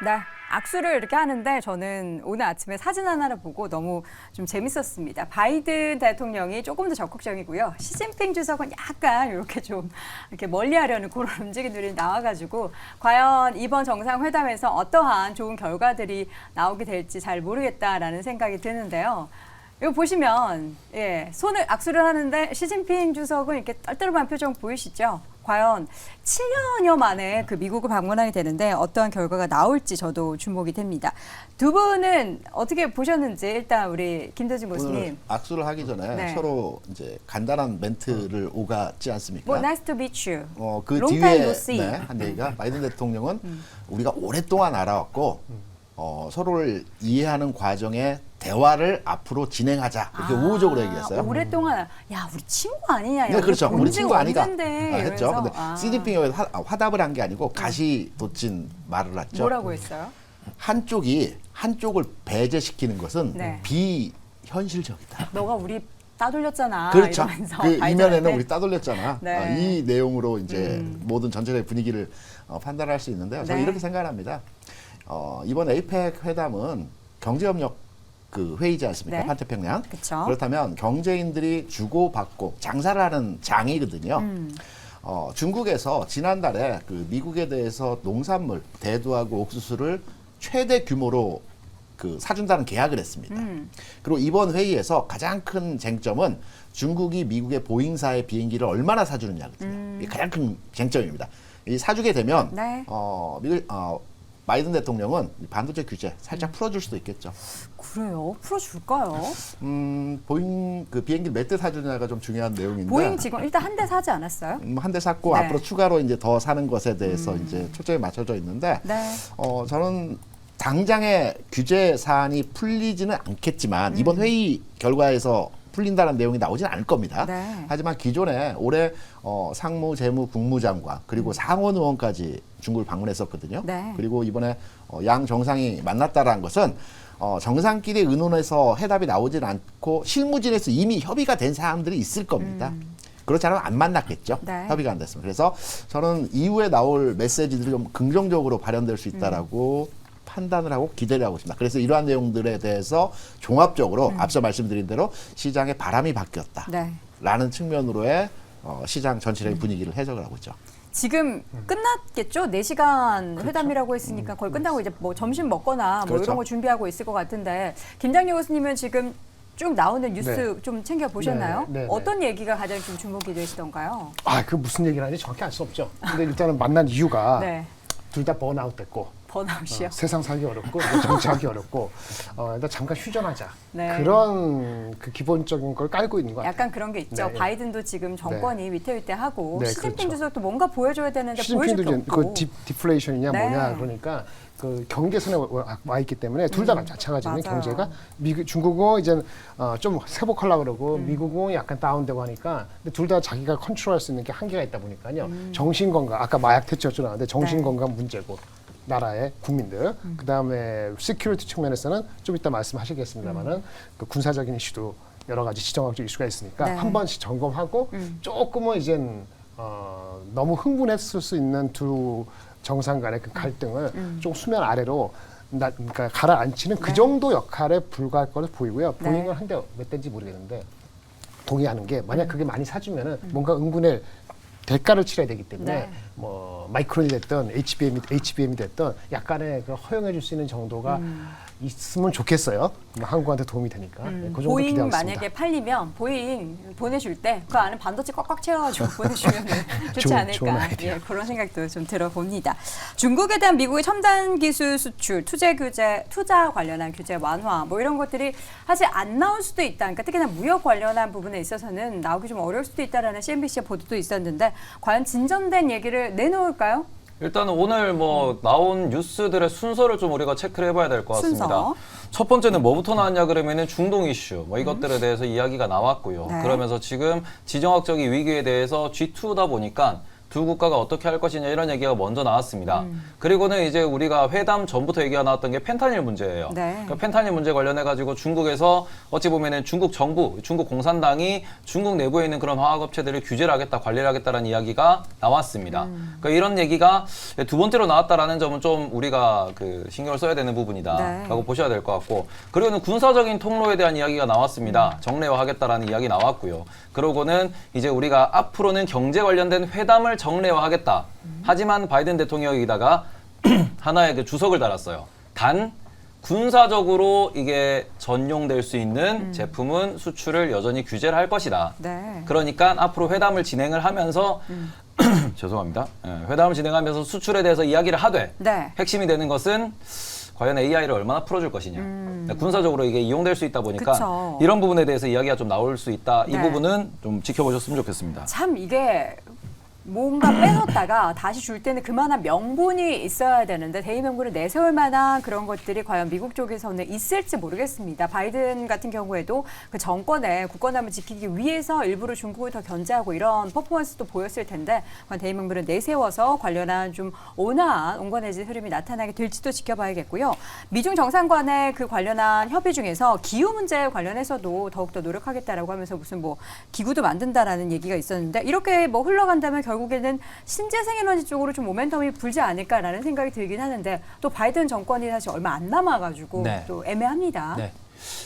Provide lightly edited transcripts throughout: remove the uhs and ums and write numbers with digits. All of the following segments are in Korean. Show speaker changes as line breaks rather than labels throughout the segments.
네, 악수를 이렇게 하는데 저는 오늘 아침에 사진 하나를 보고 너무 좀 재밌었습니다. 바이든 대통령이 조금 더 적극적이고요. 시진핑 주석은 약간 이렇게 좀 이렇게 멀리하려는 그런 움직임들이 나와가지고 과연 이번 정상회담에서 어떠한 좋은 결과들이 나오게 될지 잘 모르겠다라는 생각이 드는데요. 이거 보시면 손을 악수를 하는데 시진핑 주석은 이렇게 떨떠름한 표정 보이시죠? 과연 7년여 만에 그 미국을 방문하게 되는데 어떠한 결과가 나올지 저도 주목이 됩니다. 두 분은 어떻게 보셨는지 일단 우리 김대중
오늘
교수님.
악수를 하기 전에
네.
서로 이제 간단한 멘트를 오갔지 않습니까?
뭐 nice to meet you.
그
Long time
뒤에
no see.
한 얘기가 바이든 대통령은 우리가 오랫동안 알아왔고 서로를 이해하는 과정에 대화를 앞으로 진행하자 이렇게 우호적으로 얘기했어요.
오랫동안 야 우리 친구 아니냐?
네, 그렇죠. 우리 친구 아니다.
언젠데
했죠.
이러면서.
근데 시진핑이 화답을 한 게 아니고 가시돋친 말을 했죠.
뭐라고 했어요?
한쪽을 배제시키는 것은
네.
비현실적이다.
너가 우리 따돌렸잖아.
그렇죠.
이러면서
그
바이든한테.
이면에는 우리 따돌렸잖아.
네.
이 내용으로 이제 모든 전체의 분위기를 판단할 수 있는데요. 저는
네.
이렇게 생각합니다. 이번 에이펙 회담은 경제협력 그 회의지 않습니까?
네.
판태평양.
그쵸.
그렇다면 경제인들이 주고받고 장사를 하는 장이거든요. 중국에서 지난달에 그 미국에 대해서 농산물, 대두하고 옥수수를 최대 규모로 그 사준다는 계약을 했습니다. 그리고 이번 회의에서 가장 큰 쟁점은 중국이 미국의 보잉사의 비행기를 얼마나 사주느냐거든요. 이게 가장 큰 쟁점입니다. 이 사주게 되면
네.
바이든 대통령은 반도체 규제 살짝 풀어줄 수도 있겠죠.
그래요? 풀어줄까요?
보잉 그 비행기를 몇 대 사주냐가 좀 중요한 내용인데.
보잉 지금 일단 한 대 사지 않았어요?
한 대 샀고
네.
앞으로 추가로 이제 더 사는 것에 대해서 이제 초점이 맞춰져 있는데.
네.
저는 당장의 규제 사안이 풀리지는 않겠지만 이번 회의 결과에서 풀린다는 내용이 나오지는 않을 겁니다.
네.
하지만 기존에 올해 상무, 재무, 국무장관 그리고 상원 의원까지 중국을 방문했었거든요.
네.
그리고 이번에 양 정상이 만났다라는 것은 정상끼리 의논해서 해답이 나오지는 않고 실무진에서 이미 협의가 된 사람들이 있을 겁니다. 그렇지 않으면 안 만났겠죠.
네.
협의가 안 됐으면. 그래서 저는 이후에 나올 메시지들이 좀 긍정적으로 발현될 수 있다라고 판단을 하고 기대를 하고 있습니다. 그래서 이러한 내용들에 대해서 종합적으로 앞서 말씀드린 대로 시장의 바람이 바뀌었다.
네.
라는 측면으로의 시장 전체적인 분위기를 해석을 하고 있죠.
지금 끝났겠죠? 4시간 회담이라고 했으니까 거의 끝나고 이제 뭐 점심 먹거나 뭐
그렇죠.
이런 거 준비하고 있을 것 같은데 김장렬 교수님은 지금 쭉 나오는 뉴스
네.
좀 챙겨 보셨나요?
네, 네, 네.
어떤 얘기가 가장 좀 주목이 되시던가요?
그 무슨 얘기를 하는지 정확히 알 수 없죠. 근데 일단은 만난 이유가
네.
둘 다 번아웃 됐고
번아웃이요.
세상 살기 어렵고 정치하기 어렵고 일단 잠깐 휴전하자.
네.
그런 그 기본적인 걸 깔고 있는 것 같아요.
약간 그런 게 있죠.
네.
바이든도 지금 정권이 위태위태하고
네,
시진핑
그렇죠.
주석도 뭔가 보여줘야 되는데 보여줄
시진핑도
게
이제
없고.
그 디플레이션이냐
네.
뭐냐 그러니까 그 경계선에 와 있기 때문에 둘 다 마찬가지는
맞아요.
경제가 중국은 이제 좀 회복하려고 그러고 미국은 약간 다운되고 하니까 근데 둘 다 자기가 컨트롤할 수 있는 게 한계가 있다 보니까요. 정신 건강 아까 마약 퇴치였죠 나왔는데 정신
네.
건강 문제고 나라의 국민들 그다음에 시큐리티 측면에서는 좀 이따 말씀하시겠습니다만은 그 군사적인 이슈도 여러 가지 지정학적 이슈가 있으니까
네.
한 번씩 점검하고 조금은 이젠 너무 흥분했을 수 있는 두 정상 간의 그 갈등을 좀 수면 아래로 그러니까 가라앉히는 그 정도 역할에 불과할 것으로 보이고요.
네.
보잉은 한 대 몇 대인지 모르겠는데 동의하는 게 만약 그게 많이 사주면은 뭔가 응분의 대가를 치러야 되기 때문에
네.
뭐 마이크론이 됐든 HBM이 됐든 약간의 그 허용해 줄 수 있는 정도가 있으면 좋겠어요. 한국한테 도움이 되니까. 네, 그 정도
보잉
기대하고 있습니다.
만약에 팔리면 보잉 보내줄 때 그 안에 반도체 꽉꽉 채워가지고 보내주면 좋지
좋은
않을까.
아이디어.
예, 그런 생각도 좀 들어봅니다. 중국에 대한 미국의 첨단 기술 수출, 투자 규제, 투자 관련한 규제 완화 뭐 이런 것들이 사실 안 나올 수도 있다. 그러니까 특히나 무역 관련한 부분에 있어서는 나오기 좀 어려울 수도 있다라는 CNBC의 보도도 있었는데 과연 진전된 얘기를 내놓을까요?
일단은 오늘 뭐 나온 뉴스들의 순서를 좀 우리가 체크를 해봐야 될 것 같습니다.
순서.
첫 번째는 뭐부터 나왔냐 그러면은 중동 이슈 뭐 이것들에 대해서 이야기가 나왔고요.
네.
그러면서 지금 지정학적인 위기에 대해서 G2다 보니까 두 국가가 어떻게 할 것이냐 이런 얘기가 먼저 나왔습니다. 그리고는 이제 우리가 회담 전부터 얘기가 나왔던 게 펜타닐 문제예요.
네.
그러니까 펜타닐 문제 관련해 가지고 중국에서 어찌 보면은 중국 정부, 중국 공산당이 중국 내부에 있는 그런 화학업체들을 규제를 하겠다, 관리를 하겠다라는 이야기가 나왔습니다. 그러니까 이런 얘기가 두 번째로 나왔다라는 점은 좀 우리가 그 신경을 써야 되는 부분이다라고
네.
보셔야 될 것 같고, 그리고는 군사적인 통로에 대한 이야기가 나왔습니다. 정례화하겠다라는 이야기 나왔고요. 그러고는 이제 우리가 앞으로는 경제 관련된 회담을 정례화하겠다. 하지만 바이든 대통령에다가 하나의 그 주석을 달았어요. 단 군사적으로 이게 전용될 수 있는 제품은 수출을 여전히 규제를 할 것이다.
네.
그러니까 앞으로 회담을 진행을 하면서 죄송합니다. 회담을 진행하면서 수출에 대해서 이야기를 하되
네.
핵심이 되는 것은 과연 AI를 얼마나 풀어줄 것이냐. 군사적으로 이게 이용될 수 있다 보니까
그쵸.
이런 부분에 대해서 이야기가 좀 나올 수 있다. 이
네.
부분은 좀 지켜보셨으면 좋겠습니다.
참 이게 뭔가 뺏었다가 다시 줄 때는 그만한 명분이 있어야 되는데 대의 명분을 내세울 만한 그런 것들이 과연 미국 쪽에서는 있을지 모르겠습니다. 바이든 같은 경우에도 그 정권의 국권함을 지키기 위해서 일부러 중국을 더 견제하고 이런 퍼포먼스도 보였을 텐데 과연 대의 명분을 내세워서 관련한 좀 온화한 온건해진 흐름이 나타나게 될지도 지켜봐야겠고요. 미중 정상간의 그 관련한 협의 중에서 기후 문제 관련해서도 더욱더 노력하겠다라고 하면서 무슨 뭐 기구도 만든다라는 얘기가 있었는데 이렇게 뭐 흘러간다면 결국에는 신재생 에너지 쪽으로 좀 모멘텀이 불지 않을까라는 생각이 들긴 하는데 또 바이든 정권이 사실 얼마 안 남아가지고
네.
또 애매합니다.
네.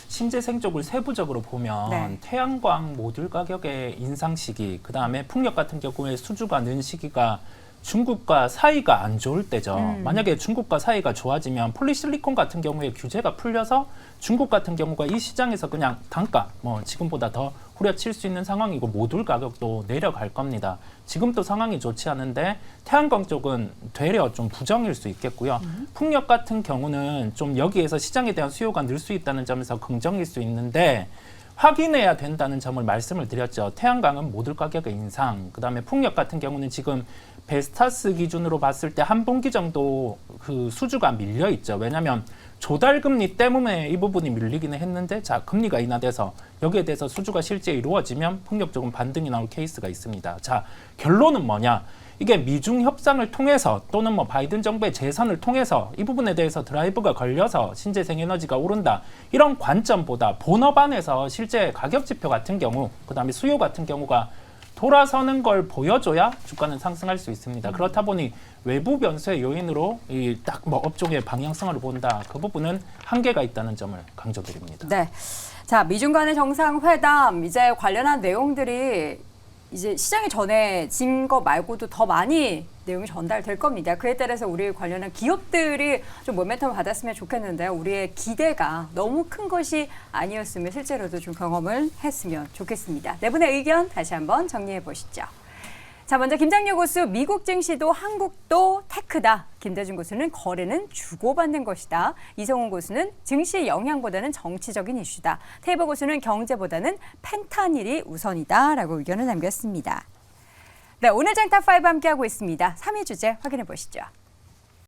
신재생 쪽을 세부적으로 보면
네.
태양광 모듈 가격의 인상 시기, 그다음에 풍력 같은 경우에 수주가 는 시기가 중국과 사이가 안 좋을 때죠. 만약에 중국과 사이가 좋아지면 폴리실리콘 같은 경우에 규제가 풀려서 중국 같은 경우가 이 시장에서 그냥 단가 뭐 지금보다 더 후려칠 수 있는 상황이고 모듈 가격도 내려갈 겁니다. 지금도 상황이 좋지 않은데 태양광 쪽은 되려 좀 부정일 수 있겠고요. 풍력 같은 경우는 좀 여기에서 시장에 대한 수요가 늘 수 있다는 점에서 긍정일 수 있는데 확인해야 된다는 점을 말씀을 드렸죠. 태양광은 모듈 가격의 인상, 그다음에 풍력 같은 경우는 지금 베스타스 기준으로 봤을 때 한 분기 정도 그 수주가 밀려 있죠. 왜냐하면 조달 금리 때문에 이 부분이 밀리기는 했는데 자 금리가 인하돼서 여기에 대해서 수주가 실제 이루어지면 풍력 쪽은 반등이 나올 케이스가 있습니다. 자 결론은 뭐냐? 이게 미중 협상을 통해서 또는 뭐 바이든 정부의 재선을 통해서 이 부분에 대해서 드라이브가 걸려서 신재생 에너지가 오른다. 이런 관점보다 본업 안에서 실제 가격 지표 같은 경우, 그다음에 수요 같은 경우가 돌아서는 걸 보여줘야 주가는 상승할 수 있습니다. 그렇다 보니 외부 변수의 요인으로 이 딱 뭐 업종의 방향성을 본다. 그 부분은 한계가 있다는 점을 강조드립니다.
네. 자, 미중 간의 정상회담 이제 관련한 내용들이 이제 시장에 전해진 거 말고도 더 많이 내용이 전달될 겁니다. 그에 따라서 우리 관련한 기업들이 좀 모멘텀을 받았으면 좋겠는데요. 우리의 기대가 너무 큰 것이 아니었으면 실제로도 좀 경험을 했으면 좋겠습니다. 네 분의 의견 다시 한번 정리해 보시죠. 자, 먼저 김장료 고수, 미국 증시도 한국도 테크다. 김대중 고수는 거래는 주고받는 것이다. 이성훈 고수는 증시 영향보다는 정치적인 이슈다. 테이버 고수는 경제보다는 펜타닐이 우선이다. 라고 의견을 남겼습니다. 네, 오늘 장탑5 함께하고 있습니다. 3위 주제 확인해 보시죠.